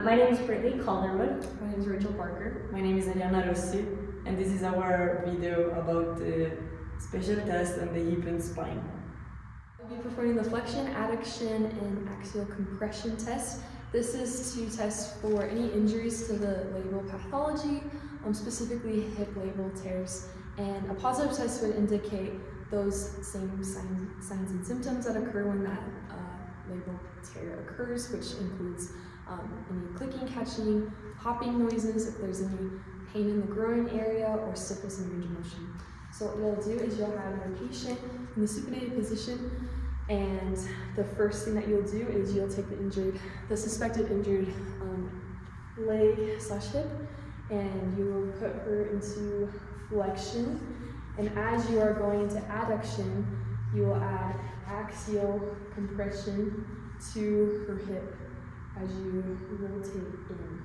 My name is Brittany Calderwood. My name is Rachel Parker. My name is Ariana Rossi, and this is our video about the special test on the hip and spine. We'll be performing the flexion, adduction, and axial compression test. This is to test for any injuries to the labral pathology, specifically hip labral tears. And a positive test would indicate those same signs and symptoms that occur when that labral tear occurs, which includes any clicking, catching, popping noises, if there's any pain in the groin area, or stiffness in range of motion. So what you'll do is you'll have your patient in the supinated position, and the first thing that you'll do is you'll take the suspected injured leg/hip, and you will put her into flexion. And as you are going into adduction, you will add axial compression to her hip as you rotate in.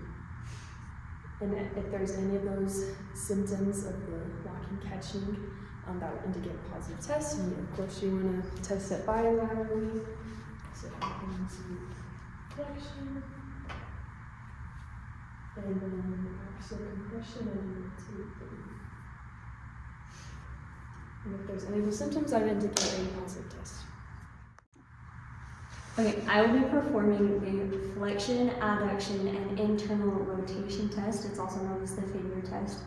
And if there's any of those symptoms of the locking, catching, that would indicate a positive test. And of course, you want to test it bilaterally. So into flexion, and then axial compression and rotate in. And if there's any of the symptoms, that would indicate a positive test. Okay, I will be performing the flexion, adduction, and internal rotation test. It's also known as the figure test.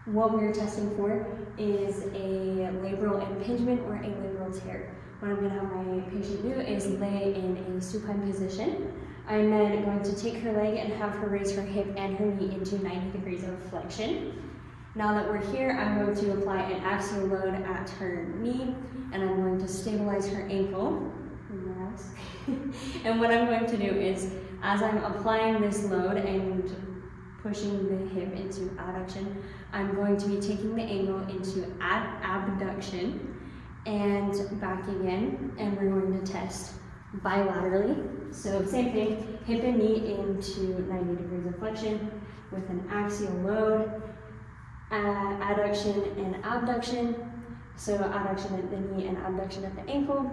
What we're testing for is a labral impingement or a labral tear. What I'm going to have my patient do is lay in a supine position. I'm then going to take her leg and have her raise her hip and her knee into 90 degrees of flexion. Now that we're here, I'm going to apply an axial load at her knee, and I'm going to stabilize her ankle. And what I'm going to do is, as I'm applying this load and pushing the hip into adduction, I'm going to be taking the ankle into abduction and back again, and we're going to test bilaterally. So same thing, hip and knee into 90 degrees of flexion with an axial load, adduction and abduction. So adduction at the knee and abduction at the ankle.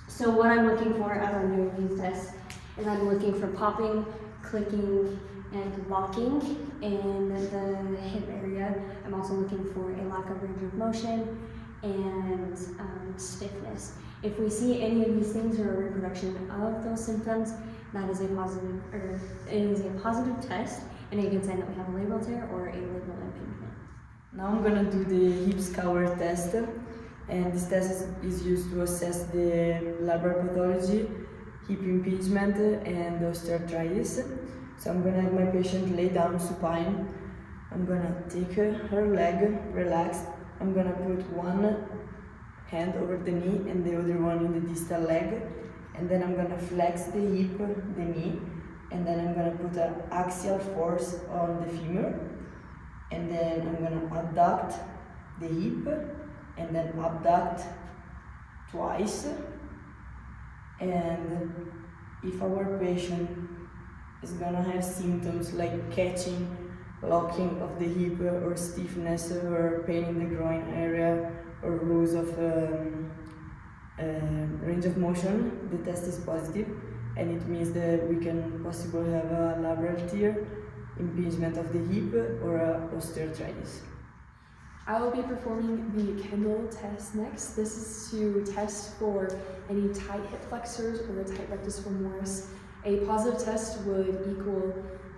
So what I'm looking for as I'm doing these tests is I'm looking for popping, clicking, and locking in the hip area. I'm also looking for a lack of range of motion and stiffness. If we see any of these things or a reproduction of those symptoms, that is a positive test, and it can say that we have a labral tear or a labral impingement. Now I'm gonna do the hip scour test, and this test is used to assess the labral pathology, hip impingement, and osteoarthritis. So I'm gonna have my patient lay down supine. I'm gonna take her leg, relaxed. I'm gonna put one hand over the knee and the other one in the distal leg. And then I'm gonna flex the hip, the knee, and then I'm gonna put an axial force on the femur. And then I'm gonna abduct the hip, and then abduct twice. And if our patient is gonna have symptoms like catching, locking of the hip, or stiffness, or pain in the groin area, or loss of range of motion, the test is positive, and it means that we can possibly have a labral tear, impingement of the hip, or osteoarthritis. I will be performing the Kendall test next. This is to test for any tight hip flexors or a tight rectus femoris. A positive test would equal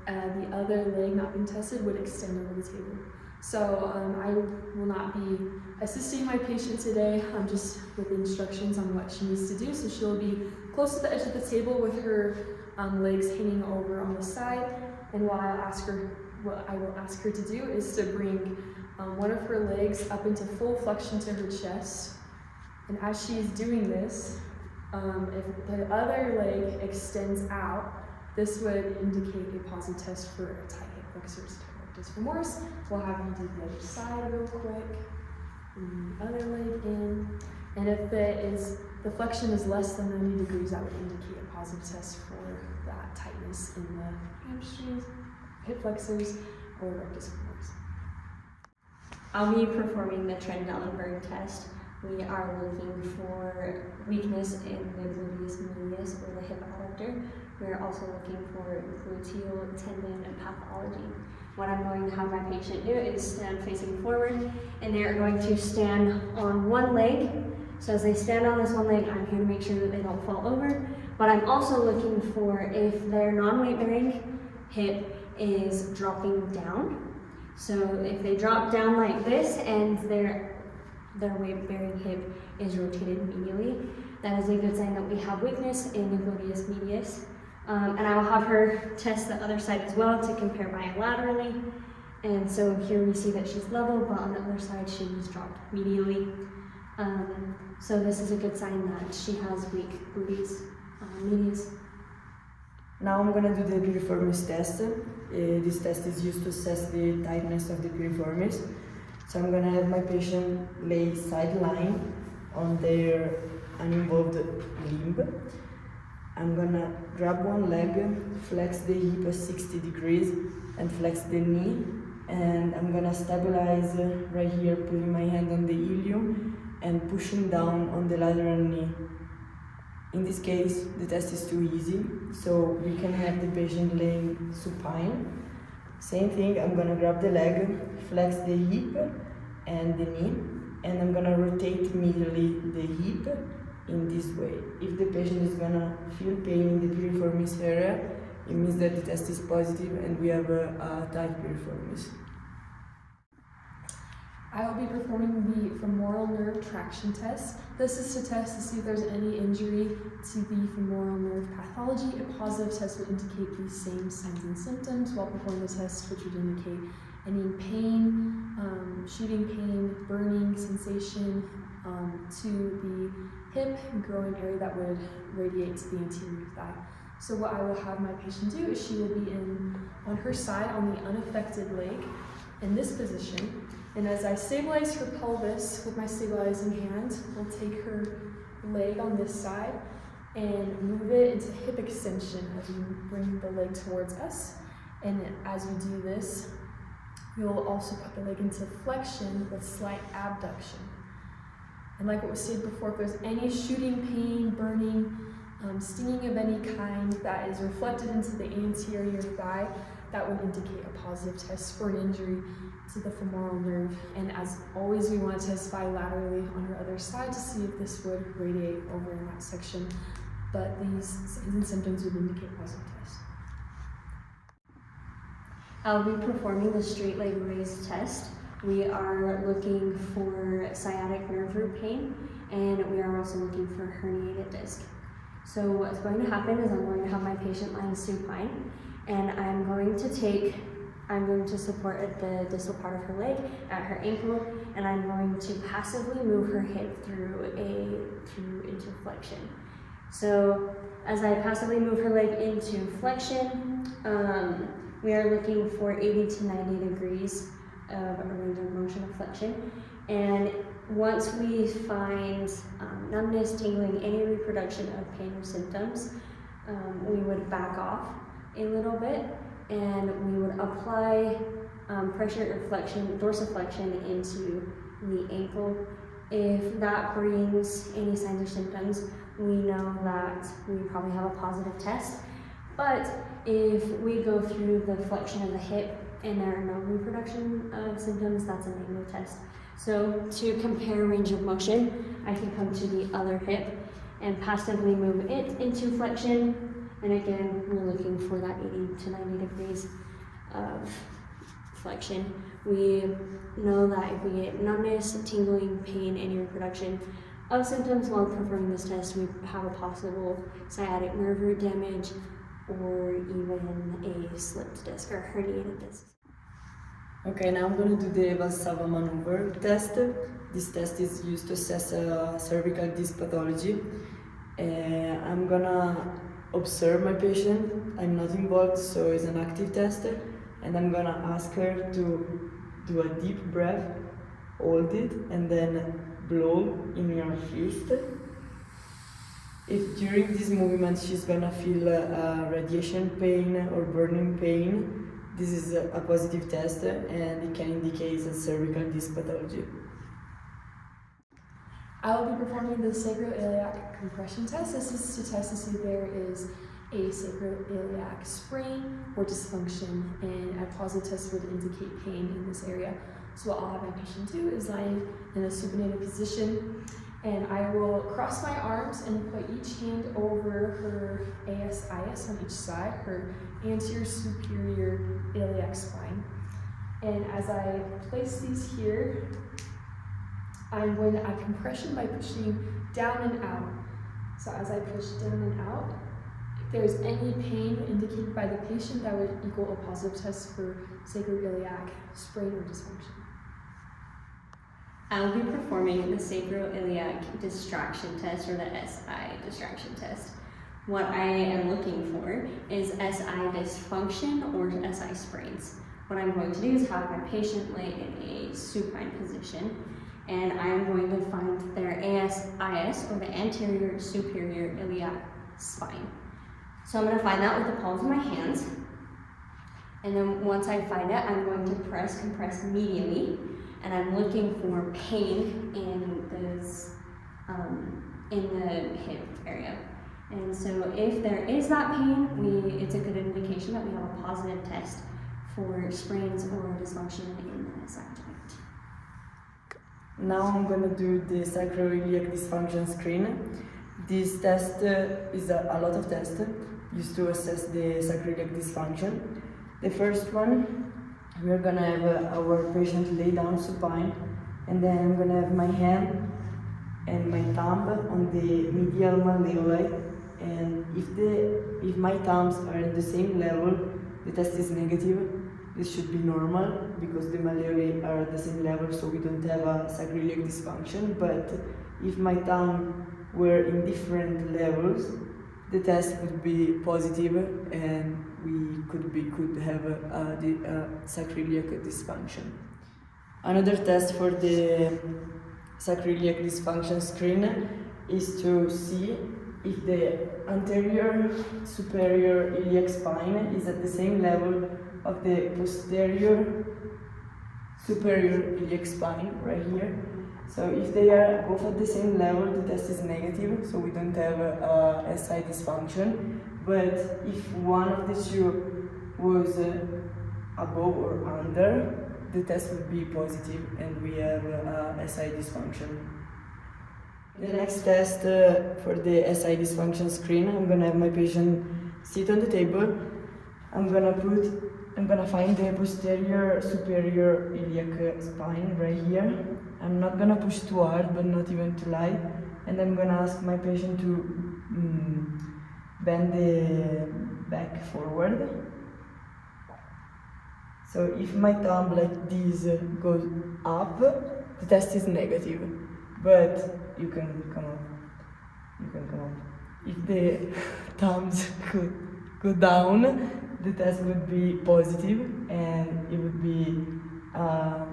the other leg not being tested would extend over the table. So I will not be assisting my patient today. I'm just with instructions on what she needs to do. So she'll be close to the edge of the table with her legs hanging over on the side. And what I will ask her to do is to bring one of her legs up into full flexion to her chest. And as she's doing this, if the other leg extends out, this would indicate a positive test for a tight hip flexors, tight rectus femoris. We'll have you do the other side real quick. Bring the other leg in. And if the flexion is less than 90 degrees, that would indicate a positive test for that tightness in the hamstrings, hip flexors, or rectus femoris. I'll be performing the Trendelenburg test. We are looking for weakness in the gluteus medius or the hip adductor, we're also looking for gluteal tendon pathology. What I'm going to have my patient do is stand facing forward, and they are going to stand on one leg. So as they stand on this one leg, I'm here to make sure that they don't fall over, but I'm also looking for if their non-weight bearing hip is dropping down. So if they drop down like this and their weight-bearing hip is rotated medially, that is a good sign that we have weakness in the gluteus medius. And I will have her test the other side as well to compare bilaterally. And so here we see that she's level, but on the other side she was dropped medially. So this is a good sign that she has weak gluteus medius. Now I'm gonna do the piriformis test. This test is used to assess the tightness of the piriformis. So I'm gonna have my patient lay sideline on their uninvolved limb. I'm gonna grab one leg, flex the hip at 60 degrees and flex the knee. And I'm gonna stabilize right here, putting my hand on the ilium and pushing down on the lateral knee. In this case, the test is too easy, so we can have the patient laying supine. Same thing, I'm gonna grab the leg, flex the hip and the knee, and I'm gonna rotate medially the hip in this way. If the patient is gonna feel pain in the piriformis area, it means that the test is positive and we have a tight piriformis. I will be performing the femoral nerve traction test. This is to test to see if there's any injury to the femoral nerve pathology. A positive test would indicate the same signs and symptoms while performing the test, which would indicate any pain, shooting pain, burning sensation to the hip and groin area that would radiate to the anterior thigh. So what I will have my patient do is she will be on her side on the unaffected leg in this position. And as I stabilize her pelvis with my stabilizing hand, we'll take her leg on this side and move it into hip extension as we bring the leg towards us. And as we do this, we'll also put the leg into flexion with slight abduction. And like what was stated before, if there's any shooting pain, burning, stinging of any kind that is reflected into the anterior thigh, that would indicate a positive test for an injury to the femoral nerve. And as always, we want to test bilaterally on her other side to see if this would radiate over in that section. But these signs and symptoms would indicate positive test. I'll be performing the straight leg raise test. We are looking for sciatic nerve root pain, and we are also looking for herniated disc. So what's going to happen is I'm going to have my patient lying supine, and I'm going to support at the distal part of her leg, at her ankle, and I'm going to passively move her hip through into flexion. So as I passively move her leg into flexion, we are looking for 80 to 90 degrees of a range of motion of flexion. And once we find numbness, tingling, any reproduction of pain or symptoms, we would back off a little bit and we would apply pressure or flexion, dorsiflexion into the ankle. If that brings any signs or symptoms, we know that we probably have a positive test. But if we go through the flexion of the hip and there are no reproduction of symptoms, that's a negative test. So to compare range of motion, I can come to the other hip and passively move it into flexion. And again, we're looking for that 80 to 90 degrees of flexion. We know that if we get numbness, tingling, pain, any reproduction of symptoms while performing this test, we have a possible sciatic nerve root damage or even a slipped disc or herniated disc. Okay, now I'm going to do the Valsalva maneuver test. This test is used to assess cervical disc pathology. I'm gonna observe my patient. I'm not involved, so it's an active test. And I'm gonna ask her to do a deep breath, hold it, and then blow in your fist. If during this movement she's gonna feel radiation pain or burning pain, this is a positive test and it can indicate a cervical disc pathology. I will be performing the sacroiliac compression test. This is to test to see if there is a sacroiliac sprain or dysfunction, and a positive test would indicate pain in this area. So what I'll have my patient do is lie in a supinated position, and I will cross my arms and put each hand over her ASIS on each side, her anterior superior iliac spine. And as I place these here, I'm going to add compression by pushing down and out. So as I push down and out, if there's any pain indicated by the patient, that would equal a positive test for sacroiliac sprain or dysfunction. I will be performing the sacroiliac distraction test, or the SI distraction test. What I am looking for is SI dysfunction or SI sprains. What I'm going to do is have my patient lay in a supine position, and I'm going to find their ASIS, or the anterior superior iliac spine. So I'm going to find that with the palms of my hands, and then once I find it, I'm going to compress medially, and I'm looking for pain in those, in the hip area. And so if there is that pain, it's a good indication that we have a positive test for sprains or dysfunction in the SI joint. Now I'm gonna do the sacroiliac dysfunction screen. This test is a lot of tests used to assess the sacroiliac dysfunction. The first one, we're gonna have our patient lay down supine, and then I'm gonna have my hand and my thumb on the medial malleoli, and if my thumbs are at the same level, the test is negative. This should be normal because the malleoli are at the same level, so we don't have a sacroiliac dysfunction. But if my thumb were in different levels, the test would be positive, and we could have a sacroiliac dysfunction. Another test for the sacroiliac dysfunction screen is to see if the anterior superior iliac spine is at the same level of the posterior superior iliac spine right here. So if they are both at the same level, the test is negative, so we don't have a SI dysfunction. But if one of the two was above or under, the test would be positive, and we have a SI dysfunction. The next test for the SI dysfunction screen, I'm gonna have my patient sit on the table. I'm gonna find the posterior superior iliac spine right here. I'm not gonna push too hard, but not even too light. And I'm gonna ask my patient to bend the back forward. So if my thumb like this goes up, the test is negative. But you can come up. If the thumbs could go down, the test would be positive, and it would be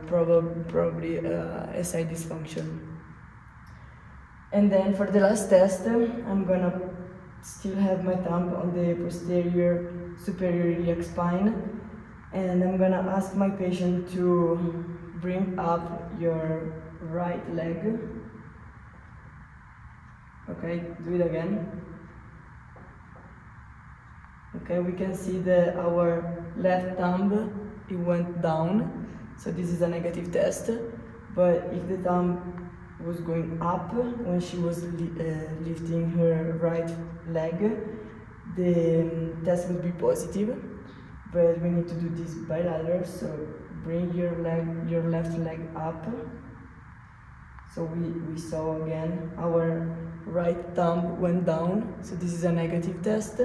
probably SI dysfunction. And then for the last test, I'm gonna still have my thumb on the posterior superior iliac spine, and I'm gonna ask my patient to bring up your right leg. Okay, do it again. Okay, we can see that our left thumb, it went down, so this is a negative test. But if the thumb was going up when she was lifting her right leg, the test would be positive. But we need to do this bilateral, so bring your left leg up. So we saw again our right thumb went down, so this is a negative test.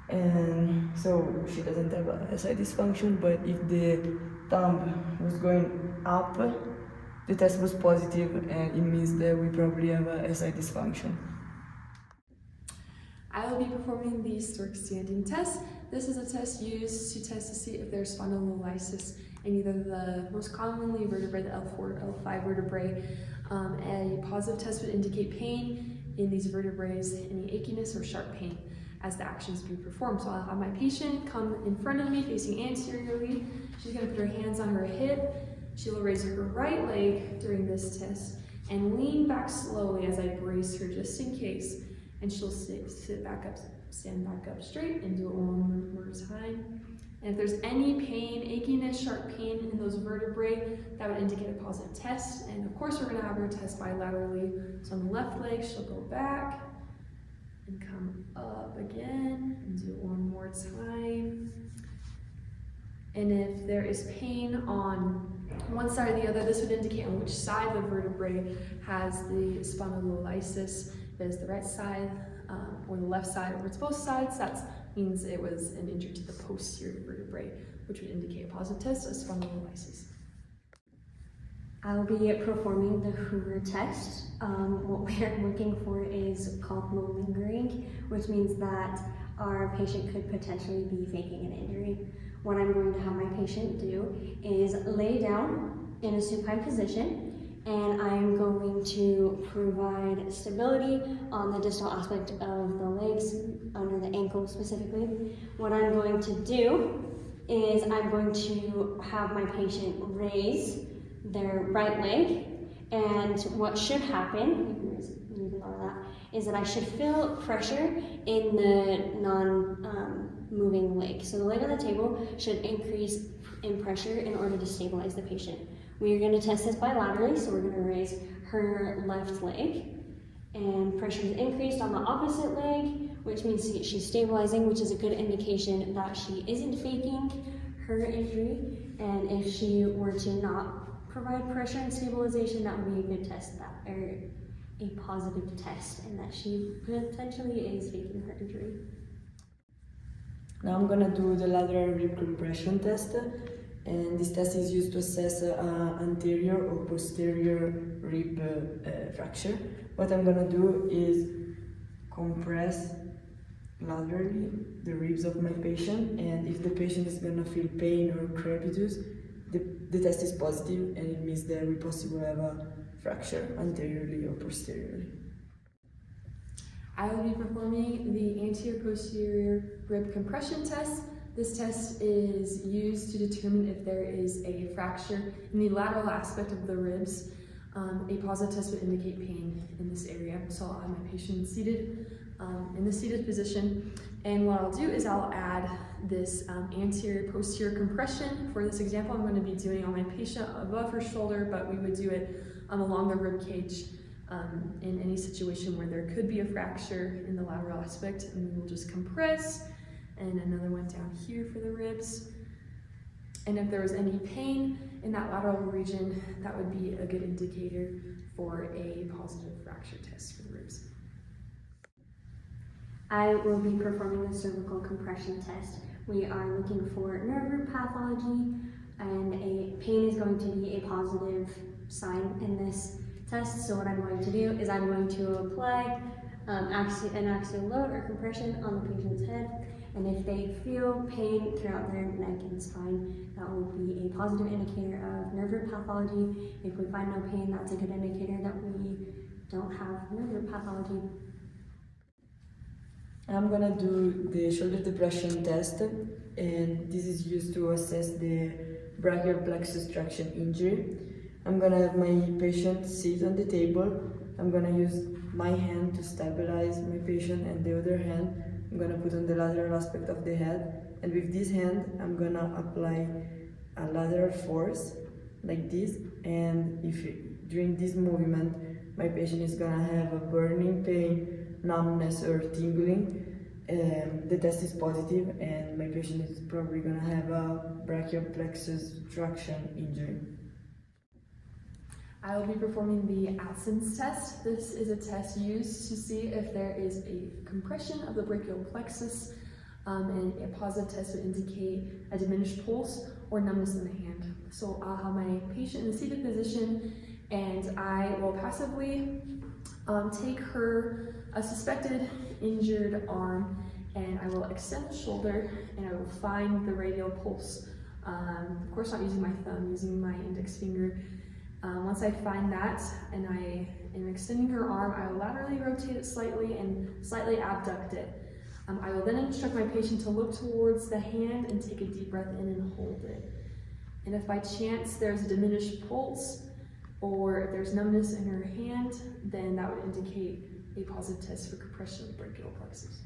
And so she doesn't have a SI dysfunction, but if the thumb was going up, the test was positive, and it means that we probably have a SI dysfunction. I will be performing the Stork standing test. This is a test used to test to see if there's spondylolysis in either the most commonly vertebrae, the L4 or L5 vertebrae. A positive test would indicate pain in these vertebrae, any achiness or sharp pain as the actions be performed. So I'll have my patient come in front of me facing anteriorly. She's going to put her hands on her hip. She will raise her right leg during this test and lean back slowly as I brace her just in case. And she'll sit back up stand back up straight and do it one more time. And if there's any pain, achiness, sharp pain in those vertebrae, that would indicate a positive test. And of course, we're gonna have her test bilaterally. So on the left leg, she'll go back and come up again and do it one more time. And if there is pain on one side or the other, this would indicate on which side the vertebrae has the spondylolysis. If it's the right side or the left side, or it's both sides, that means it was an injury to the posterior vertebrae, which would indicate a positive test of spondylolysis. I'll be performing the Hoover test. What we're looking for is called malingering, which means that our patient could potentially be faking an injury. What I'm going to have my patient do is lay down in a supine position, and I'm going to provide stability on the distal aspect of the legs, under the ankle specifically. What I'm going to do is I'm going to have my patient raise their right leg, and what should happen, you can ignore that, is that I should feel pressure in the non-moving leg. So the leg on the table should increase in pressure in order to stabilize the patient. We are going to test this bilaterally, so we're going to raise her left leg, and pressure is increased on the opposite leg, which means she's stabilizing, which is a good indication that she isn't faking her injury. And if she were to not provide pressure and stabilization, that would be a good test, or a positive test, and that she potentially is faking her injury. Now I'm gonna do the lateral rib compression test, and this test is used to assess anterior or posterior rib fracture. What I'm gonna do is compress laterally the ribs of my patient, and if the patient is gonna feel pain or crepitus, the test is positive, and it means that we possibly have a fracture anteriorly or posteriorly. I will be performing the anterior-posterior rib compression test. This test is used to determine if there is a fracture in the lateral aspect of the ribs. A positive test would indicate pain in this area. So I'll have my patient seated in the seated position, and what I'll do is I'll add this anterior-posterior compression. For this example, I'm going to be doing on my patient above her shoulder, but we would do it along the rib cage in any situation where there could be a fracture in the lateral aspect, and we will just compress, and another one down here for the ribs. And if there was any pain in that lateral region, that would be a good indicator for a positive fracture test for the ribs. I will be performing the cervical compression test. We are looking for nerve root pathology, and pain is going to be a positive sign in this test. So what I'm going to do is I'm going to apply an axial load or compression on the patient's head, and if they feel pain throughout their neck and spine, that will be a positive indicator of nerve root pathology. If we find no pain, that's a good indicator that we don't have nerve root pathology. I'm gonna do the shoulder depression test, and this is used to assess the brachial plexus traction injury. I'm gonna have my patient sit on the table. I'm gonna use my hand to stabilize my patient, and the other hand I'm gonna put on the lateral aspect of the head, and with this hand I'm gonna apply a lateral force like this, and during this movement my patient is gonna have a burning pain, numbness or tingling, the test is positive, and my patient is probably gonna have a brachial plexus traction injury. I will be performing the Adson's test. This is a test used to see if there is a compression of the brachial plexus, and a positive test would indicate a diminished pulse or numbness in the hand. So I'll have my patient in the seated position, and I will passively take her suspected injured arm, and I will extend the shoulder, and I will find the radial pulse. Of course, not using my thumb, using my index finger. Once I find that and I am extending her arm, I will laterally rotate it slightly and slightly abduct it. I will then instruct my patient to look towards the hand and take a deep breath in and hold it. And if by chance there's a diminished pulse or if there's numbness in her hand, then that would indicate a positive test for compression of the brachial plexus.